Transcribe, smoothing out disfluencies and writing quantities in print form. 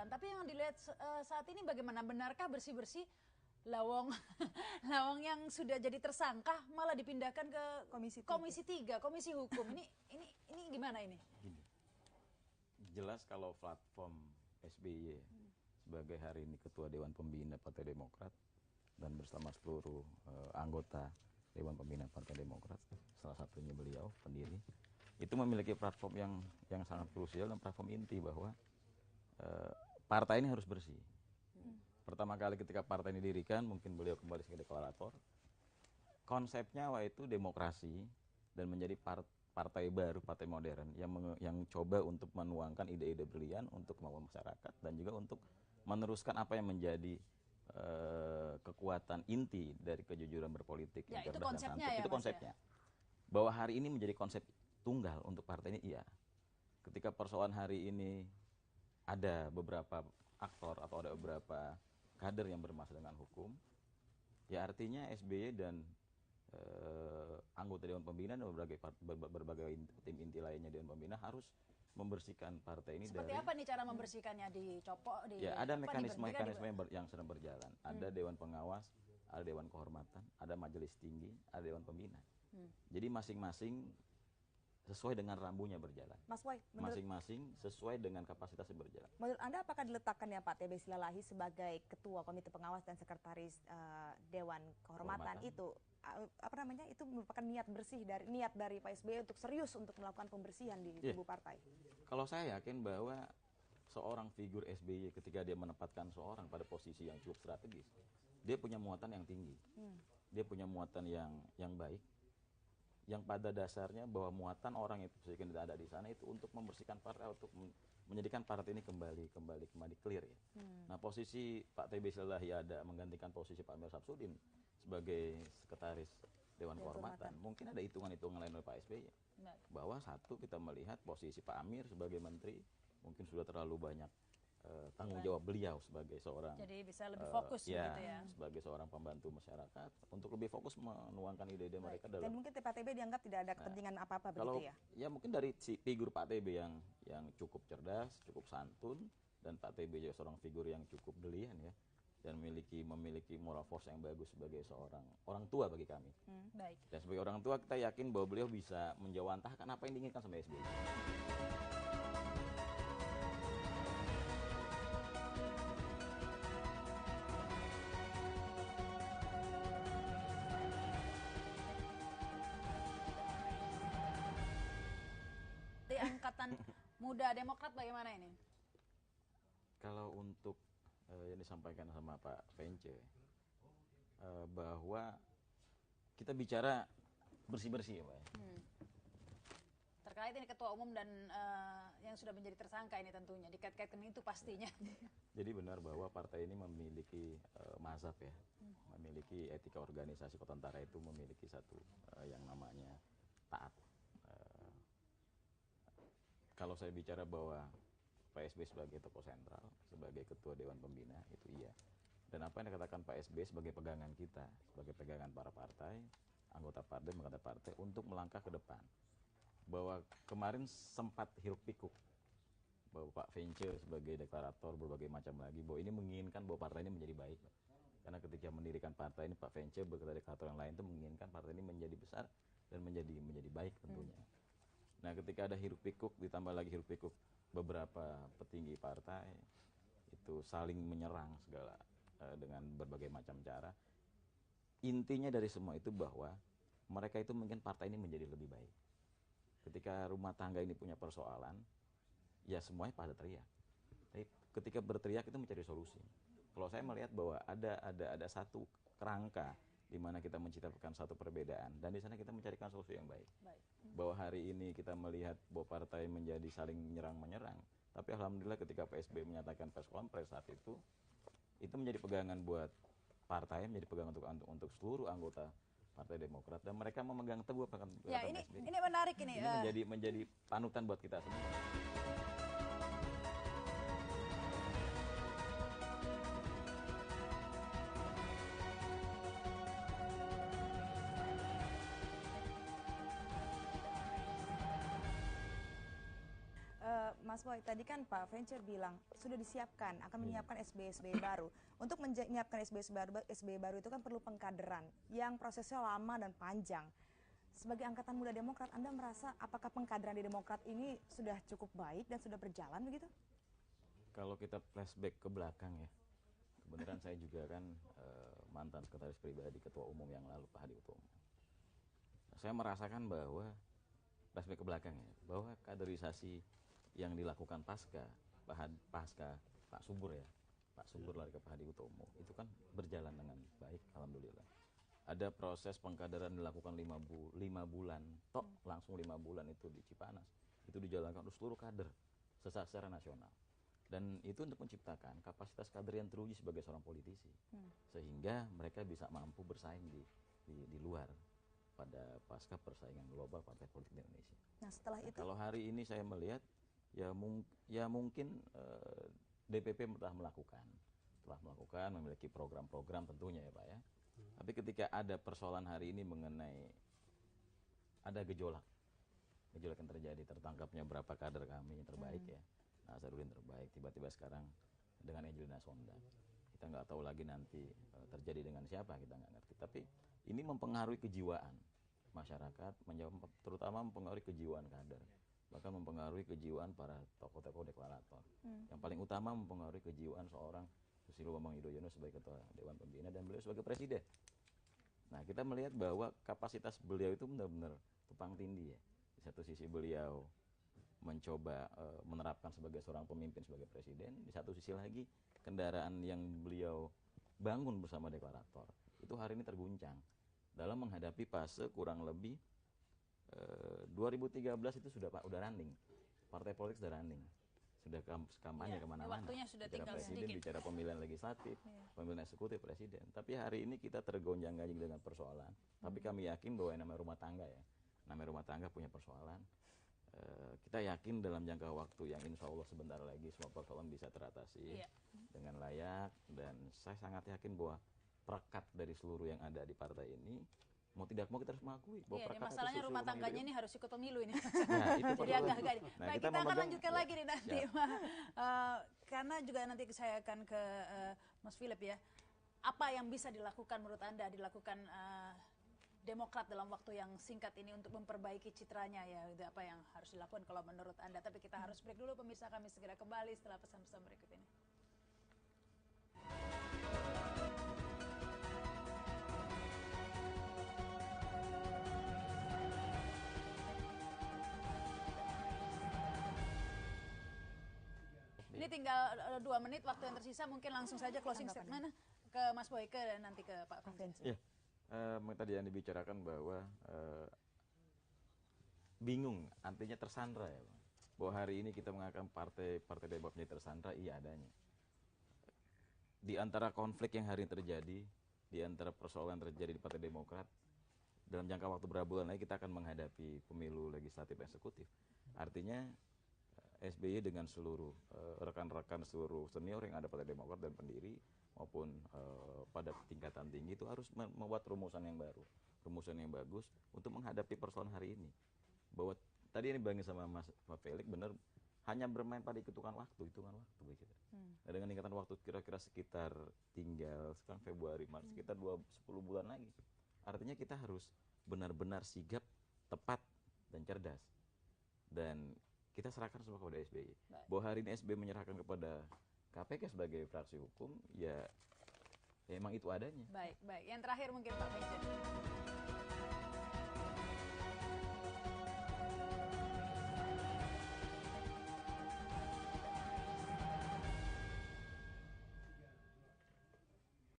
berjalan. Tapi yang dilihat saat ini bagaimana? Benarkah bersih-bersih Lawong Lawong yang sudah jadi tersangka malah dipindahkan ke Komisi 3, Komisi Hukum. Ini gimana ini? Gini, jelas kalau platform SBY sebagai hari ini Ketua Dewan Pembina Partai Demokrat dan bersama seluruh anggota Dewan Pembina Partai Demokrat, salah satunya beliau pendiri, itu memiliki platform yang sangat krusial dan platform inti bahwa partai ini harus bersih. Pertama kali ketika partai ini didirikan, mungkin beliau kembali sebagai deklarator. Konsepnya itu demokrasi dan menjadi partai baru, partai modern yang coba untuk menuangkan ide-ide brilian untuk kemauan masyarakat dan juga untuk meneruskan apa yang menjadi kekuatan inti dari kejujuran berpolitik Ya, yang itu cerdas dan konsepnya santun. ya, Itu Mas, konsepnya. Bahwa hari ini menjadi konsep tunggal untuk partai ini, iya. Ketika persoalan hari ini ada beberapa aktor atau ada beberapa kader yang bermasalah dengan hukum, ya artinya SBY dan anggota Dewan Pembina dan berbagai tim inti lainnya Dewan Pembina harus membersihkan partai ini. Seperti dari apa nih cara membersihkannya? Dicopot? Ya, ada apa, mekanisme yang sedang berjalan. Ada Dewan Pengawas, ada Dewan Kehormatan, ada Majelis Tinggi, ada Dewan Pembina. Jadi masing-masing sesuai dengan rambunya berjalan. Mas Boy, Masing-masing sesuai dengan kapasitasnya berjalan. menurut Anda apakah diletakkannya Pak TB Silalahi sebagai Ketua Komite Pengawas dan Sekretaris Dewan Kehormatan itu itu merupakan niat bersih dari Pak SBY untuk serius untuk melakukan pembersihan di tubuh partai? Kalau saya yakin bahwa seorang figur SBY ketika dia menempatkan seorang pada posisi yang cukup strategis, dia punya muatan yang tinggi, dia punya muatan yang baik, yang pada dasarnya bahwa muatan orang itu tidak ada di sana itu untuk membersihkan partai, untuk menjadikan partai ini kembali clear ya. Nah, posisi Pak TB Silalahi ada menggantikan posisi Pak Amir Samsudin sebagai sekretaris Dewan Kehormatan. Mungkin ada hitungan-hitungan lain oleh Pak SBY. Bahwa satu, kita melihat posisi Pak Amir sebagai menteri mungkin sudah terlalu banyak tanggung jawab beliau sebagai seorang, jadi bisa lebih fokus begitu ya, sebagai seorang pembantu masyarakat untuk lebih fokus menuangkan ide-ide mereka dalam. Dan mungkin Pak TB dianggap tidak ada kepentingan apa-apa begitu ya? Ya mungkin dari figur Pak TB yang cukup cerdas, cukup santun, dan Pak TB juga seorang figur yang cukup brilian ya, dan memiliki moral force yang bagus sebagai seorang orang tua bagi kami. Baik. Dan sebagai orang tua kita yakin bahwa beliau bisa menjawantahkan apa yang diinginkan sama SBY. Di angkatan muda Demokrat bagaimana ini? Kalau untuk yang disampaikan sama Pak Vence, bahwa kita bicara bersih-bersih ya Pak ya. Terkait ini Ketua Umum dan yang sudah menjadi tersangka ini tentunya dikait-kaitkan itu pastinya. Jadi benar bahwa partai ini memiliki mazhab ya, memiliki etika organisasi Kota Antara itu memiliki satu yang namanya taat. Kalau saya bicara bahwa Pak SBY sebagai tokoh sentral, sebagai Ketua Dewan Pembina itu iya. Dan apa yang dikatakan Pak SBY sebagai pegangan kita, sebagai pegangan para partai, anggota partai untuk melangkah ke depan. Bahwa kemarin sempat hiruk pikuk bahwa Pak Vence sebagai deklarator berbagai macam lagi bahwa ini menginginkan bahwa partai ini menjadi baik. Karena ketika mendirikan partai ini Pak Vence beserta deklarator yang lain itu menginginkan partai ini menjadi besar dan menjadi baik tentunya. Nah, ketika ada hiruk pikuk ditambah lagi hiruk pikuk beberapa petinggi partai itu saling menyerang segala dengan berbagai macam cara. Intinya dari semua itu bahwa mereka itu mungkin partai ini menjadi lebih baik. Ketika rumah tangga ini punya persoalan, ya semuanya pada teriak. Tapi ketika berteriak itu mencari solusi. Kalau saya melihat bahwa ada satu kerangka di mana kita menciptakan satu perbedaan dan di sana kita mencarikan solusi yang baik. Bahwa hari ini kita melihat bahwa partai menjadi saling menyerang, tapi alhamdulillah ketika Pak SBY menyatakan press conference saat itu menjadi pegangan buat partai, menjadi pegangan untuk seluruh anggota Partai Demokrat dan mereka memegang teguh apa Ya, ini menarik ini. Ini menjadi panutan buat kita semua. Mas Mas Boy, tadi kan Pak Venture bilang sudah disiapkan, akan menyiapkan SBY baru. Untuk menyiapkan SBY baru itu kan perlu pengkaderan yang prosesnya lama dan panjang. Sebagai angkatan muda Demokrat, Anda merasa apakah pengkaderan di Demokrat ini sudah cukup baik dan sudah berjalan begitu? Kalau kita flashback ke belakang ya, kebenaran saya juga kan mantan sekretaris pribadi ketua umum yang lalu Pak Hadi Utomo. Saya merasakan bahwa flashback ke belakang ya, bahwa kaderisasi yang dilakukan pasca Pak Subur ya, Pak Subur lari ke Pak Hadi Utomo, itu kan berjalan dengan baik, alhamdulillah. Ada proses pengkaderan dilakukan 5 bulan, langsung 5 bulan itu di Cipanas, itu dijalankan untuk seluruh kader secara nasional. Dan itu untuk menciptakan kapasitas kader yang teruji sebagai seorang politisi, sehingga mereka bisa mampu bersaing di luar pada pasca persaingan global partai politik di Indonesia. Nah setelah itu, Kalau hari ini saya melihat ya mungkin DPP telah melakukan memiliki program-program tentunya ya Pak ya. Tapi ketika ada persoalan hari ini mengenai ada gejolak yang terjadi, tertangkapnya berapa kader kami yang terbaik ya, Nazarudin terbaik, tiba-tiba sekarang dengan Angelina Sonda, kita nggak tahu lagi nanti terjadi dengan siapa, kita nggak ngerti. Tapi ini mempengaruhi kejiwaan masyarakat, terutama mempengaruhi kejiwaan kader, bahkan mempengaruhi kejiwaan para tokoh-tokoh deklarator. Yang paling utama mempengaruhi kejiwaan seorang Susilo Bambang Yudhoyono sebagai ketua Dewan Pembina dan beliau sebagai presiden. Nah, kita melihat bahwa kapasitas beliau itu benar-benar tumpang tindih ya. Di satu sisi beliau mencoba menerapkan sebagai seorang pemimpin, sebagai presiden. Di satu sisi lagi kendaraan yang beliau bangun bersama deklarator itu hari ini terguncang dalam menghadapi fase kurang lebih 2013 itu sudah running, partai politik sudah running, sudah kampanye kemana-mana. Waktunya sudah bicara tinggal presiden, sedikit. bicara pemilihan legislatif, pemilihan eksekutif presiden. Tapi hari ini kita tergonjang-ganjing dengan persoalan. Tapi kami yakin bahwa yang namanya rumah tangga ya, namanya rumah tangga punya persoalan. Kita yakin dalam jangka waktu yang insya Allah sebentar lagi semua persoalan bisa teratasi dengan layak, dan saya sangat yakin bahwa perekat dari seluruh yang ada di partai ini mau tidak mau kita harus mengakui bahwa perekat masalahnya itu rumah tangganya ini ini harus ikut pemilu ini. Nah, itu Jadi agak-agak. Nah, Baik, kita akan lanjutkan lagi nih nanti. Karena juga nanti saya akan ke Mas Philip ya. Apa yang bisa dilakukan menurut Anda, dilakukan Demokrat dalam waktu yang singkat ini untuk memperbaiki citranya ya, itu apa yang harus dilakukan kalau menurut Anda. Tapi kita harus break dulu pemirsa, kami segera kembali setelah pesan-pesan berikut ini. Ini tinggal 2 menit waktu yang tersisa, mungkin langsung saja closing statement ke Mas Boyke dan nanti ke Pak Venture. Iya. Tadi yang dibicarakan bahwa bingung, artinya tersandra ya Bang. Bahwa hari ini kita mengatakan partai Demokrat menjadi tersandra, iya adanya. Di antara konflik yang hari ini terjadi, di antara persoalan yang terjadi di Partai Demokrat, dalam jangka waktu berapa bulan lagi kita akan menghadapi pemilu legislatif eksekutif. Artinya SBY dengan seluruh rekan-rekan seluruh senior yang ada pada Demokrat dan pendiri maupun pada tingkatan tinggi itu harus membuat rumusan yang baru, rumusan yang bagus untuk menghadapi persoalan hari ini. Bahwa tadi ini bangga sama Mas Felix benar, hanya bermain pada hitungan waktu gitu. Nah, dengan tingkatan waktu kira-kira sekitar tinggal sekarang Februari, Maret, sekitar 10 bulan lagi. Artinya kita harus benar-benar sigap, tepat dan cerdas. Dan kita serahkan semua kepada SBY. Bahwa hari ini SBY menyerahkan kepada KPK sebagai fraksi hukum, ya emang itu adanya. Baik. Yang terakhir mungkin Pak Venture.